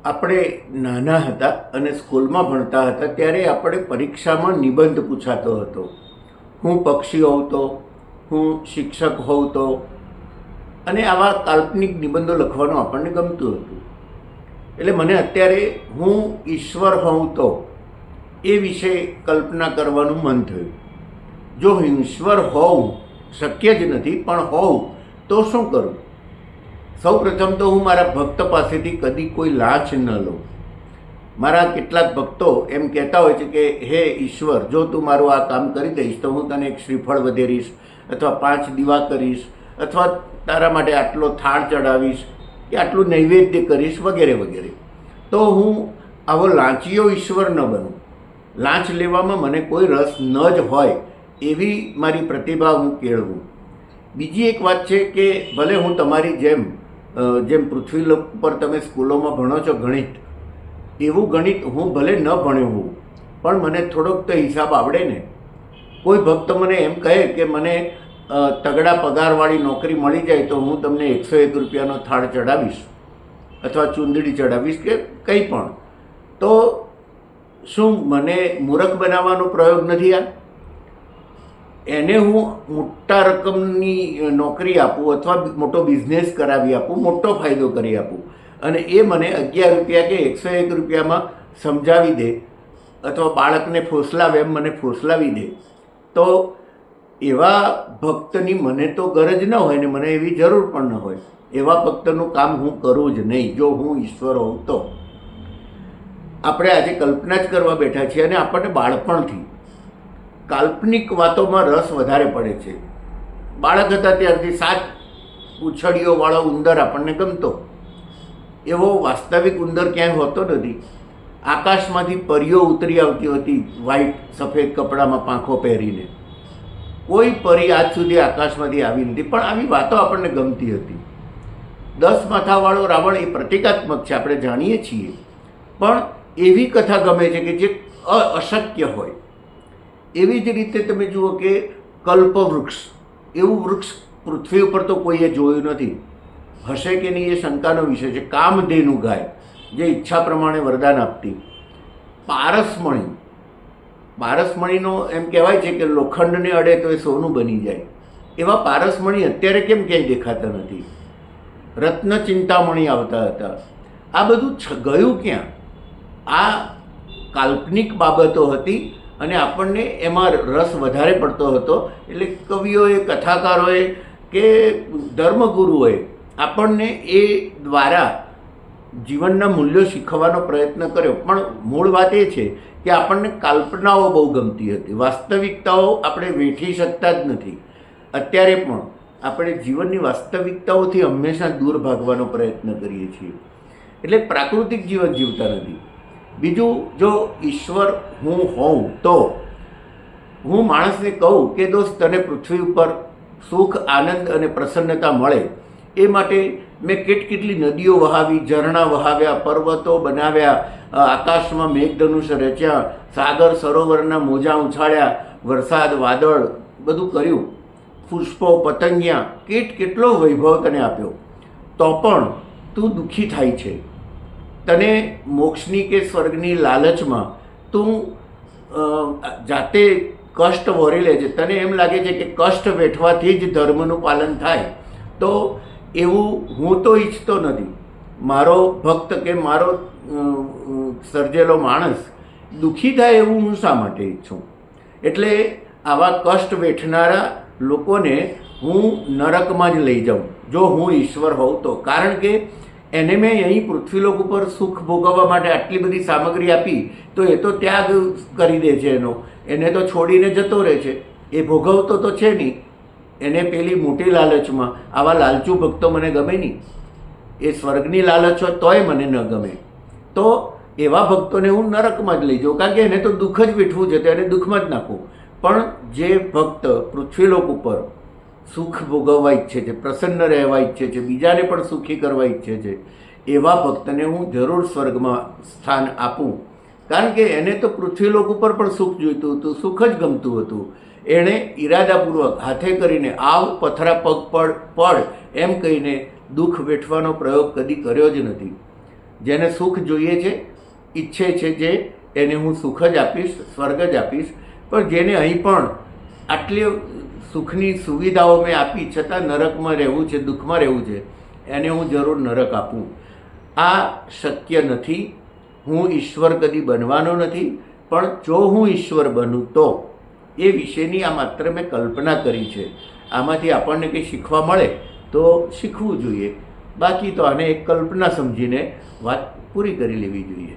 આપણે નાના હતા અને સ્કૂલમાં ભણતા હતા ત્યારે આપણે પરીક્ષામાં નિબંધ પૂછાતો હતો. હું પક્ષી હોઉં તો, હું શિક્ષક હોઉં તો, અને આવા કાલ્પનિક નિબંધો લખવાનું આપણને ગમતું હતું. એટલે મને અત્યારે હું ઈશ્વર હોઉં તો એ વિશે કલ્પના કરવાનું મન થયું. જો હું ઈશ્વર હોઉં, શક્ય જ નથી, પણ હોઉં તો શું કરું? સૌ પ્રથમ તો હું મારા ભક્ત પાસેથી કદી કોઈ લાંચ ન લઉં. મારા કેટલાક ભક્તો એમ કહેતા હોય છે કે હે ઈશ્વર, જો તું મારું આ કામ કરી દઈશ તો હું તને એક શ્રીફળ વધેરીશ, અથવા 5 દીવા કરીશ, અથવા તારા માટે આટલો થાળ ચડાવીશ, કે આટલું નૈવેદ્ય કરીશ, વગેરે વગેરે. તો હું આવો લાંચીયો ઈશ્વર ન બનું. લાંચ લેવામાં મને કોઈ રસ ન જ હોય એવી મારી પ્રતિભા હું કેળવું. બીજી એક વાત છે કે ભલે હું તમારી જેમ પૃથ્વી પર તમે સ્કૂલોમાં ભણો છો ગણિત, એવું ગણિત હું ભલે ન ભણ્યો હોઉં, પણ મને થોડોક તો હિસાબ આવડે ને. કોઈ ભક્ત મને એમ કહે કે મને તગડા પગારવાળી નોકરી મળી જાય તો હું તમને 101 રૂપિયાનો થાળ ચડાવીશ, અથવા ચૂંદડી ચડાવીશ, કે કંઈ પણ. તો શું મને મૂર્ખ બનાવવાનો પ્રયોગ નથી આ? એને હું મોટા રકમની નોકરી આપું, અથવા મોટો બિઝનેસ કરાવી આપું, મોટો ફાયદો કરી આપું, અને એ મને 11 રૂપિયા કે 101 રૂપિયામાં સમજાવી દે, અથવા બાળકને ફોસલાવે એમ મને ફોસલાવી દે, તો એવા ભક્તની મને તો ગરજ ન હોય ને મને એવી જરૂર પણ ન હોય. એવા ભક્તનું કામ હું કરું જ નહીં, જો હું ઈશ્વર હોઉં તો. આપણે આજે કલ્પના જ કરવા બેઠા છીએ, અને આપણને બાળપણથી કાલ્પનિક વાતોમાં રસ વધારે પડે છે. બાળક હતા ત્યારથી 7 પૂંછડીઓવાળો ઉંદર આપણને ગમતો. એવો વાસ્તવિક ઉંદર ક્યાંય હોતો નથી. આકાશમાંથી પરીઓ ઉતરી આવતી હતી, વ્હાઈટ સફેદ કપડામાં પાંખો પહેરીને. કોઈ પરી આજ સુધી આકાશમાંથી આવી નથી, પણ આવી વાતો આપણને ગમતી હતી. 10 માથાવાળો રાવણ એ પ્રતિકાત્મક છે, આપણે જાણીએ છીએ, પણ એવી કથા ગમે છે કે જે અશક્ય હોય. એવી જ રીતે તમે જુઓ કે કલ્પવૃક્ષ, એવું વૃક્ષ પૃથ્વી ઉપર તો કોઈએ જોયું નથી. હશે કે નહીં એ શંકાનો વિષય છે. કામધેનુ ગાય, જે ઈચ્છા પ્રમાણે વરદાન આપતી. પારસમણી, પારસમણીનો એમ કહેવાય છે કે લોખંડને અડે તો એ સોનું બની જાય. એવા પારસમણી અત્યારે કેમ ક્યાંય દેખાતા નથી? રત્ન ચિંતામણી આવતા હતા. આ બધું ગયું ક્યાં? આ કાલ્પનિક બાબતો હતી, અને આપણને એમાં રસ વધારે પડતો હતો. એટલે કવિઓએ, કથાકારોએ કે ધર્મગુરુઓએ આપણને એ દ્વારા જીવનના મૂલ્યો શીખવવાનો પ્રયત્ન કર્યો. પણ મૂળ વાત એ છે કે આપણને કલ્પનાઓ બહુ ગમતી હતી. વાસ્તવિકતાઓ આપણે વેઠી શકતા જ નથી. અત્યારે પણ આપણે જીવનની વાસ્તવિકતાઓથી હંમેશા દૂર ભાગવાનો પ્રયત્ન કરીએ છીએ. એટલે પ્રાકૃતિક જીવન જીવતા નથી. બીજું, જો ઈશ્વર હું હોઉં તો હું માણસને કહું કે દોસ્ત, તને પૃથ્વી ઉપર સુખ, આનંદ અને પ્રસન્નતા મળે એ માટે મેં કેટલી નદીઓ વહાવી, ઝરણા વહાવ્યા, પર્વતો બનાવ્યા, આકાશમાં મેઘધનુષ રચ્યા, સાગર સરોવરના મોજા ઉછાળ્યા, વરસાદ, વાદળ, બધું કર્યું, પુષ્પો, પતંગિયા, કેટલો વૈભવ તને આપ્યો, તો પણ તું દુઃખી થાય છે. તને મોક્ષની કે સ્વર્ગની લાલચમાં તું જાતે કષ્ટ વહોરી લે છે. તને એમ લાગે છે કે કષ્ટ વેઠવાથી જ ધર્મનું પાલન થાય. તો એવું હું તો ઈચ્છતો નથી. મારો ભક્ત કે મારો સર્જેલો માણસ દુઃખી થાય એવું હું શા માટે ઈચ્છું? એટલે આવા કષ્ટ વેઠનારા લોકોને હું નરકમાં જ લઈ જાઉં, જો હું ઈશ્વર હોઉં તો. કારણ કે એને મેં અહીં પૃથ્વીલોક ઉપર સુખ ભોગવવા માટે આટલી બધી સામગ્રી આપી, તો એ તો ત્યાગ કરી દે છે એનો. એને તો છોડીને જતો રહે છે. એ ભોગવતો તો છે નહીં. એને પેલી મોટી લાલચમાં, આવા લાલચુ ભક્તો મને ગમે નહીં. એ સ્વર્ગની લાલચ હોય તોય મને ન ગમે. તો એવા ભક્તોને હું નરકમાં જ લઈ જાઉં, કારણ કે એને તો દુઃખ જ વેઠવું છે, તો એને દુઃખમાં જ નાખું. પણ જે ભક્ત પૃથ્વીલોક ઉપર સુખ ભોગવવા ઈચ્છે છે, પ્રસન્ન રહેવા ઈચ્છે છે, બીજાને પણ સુખી કરવા ઈચ્છે છે, એવા ભક્તને હું જરૂર સ્વર્ગમાં સ્થાન આપું. કારણ કે એને તો પૃથ્વીલોક ઉપર પણ સુખ જોઈતું હતું, સુખ જ ગમતું હતું. એણે ઈરાદાપૂર્વક હાથે કરીને આવ પથરા પગ પડ એમ કહીને દુઃખ વેઠવાનો પ્રયોગ કદી કર્યો જ નથી. જેને સુખ જોઈએ છે, ઈચ્છે છે જે, એને હું સુખ જ આપીશ, સ્વર્ગ જ આપીશ. પણ જેને અહીં પણ આટલી સુખની સુવિધાઓ મેં આપી છતાં નરકમાં રહેવું છે, દુઃખમાં રહેવું છે, એને હું જરૂર નરક આપું. આ શક્ય નથી. હું ઈશ્વર કદી બનવાનો નથી. પણ જો હું ઈશ્વર બનું તો એ વિશેની આ માત્ર મેં કલ્પના કરી છે. આમાંથી આપણને કંઈ શીખવા મળે તો શીખવું જોઈએ. બાકી તો આને એક કલ્પના સમજીને વાત પૂરી કરી લેવી જોઈએ.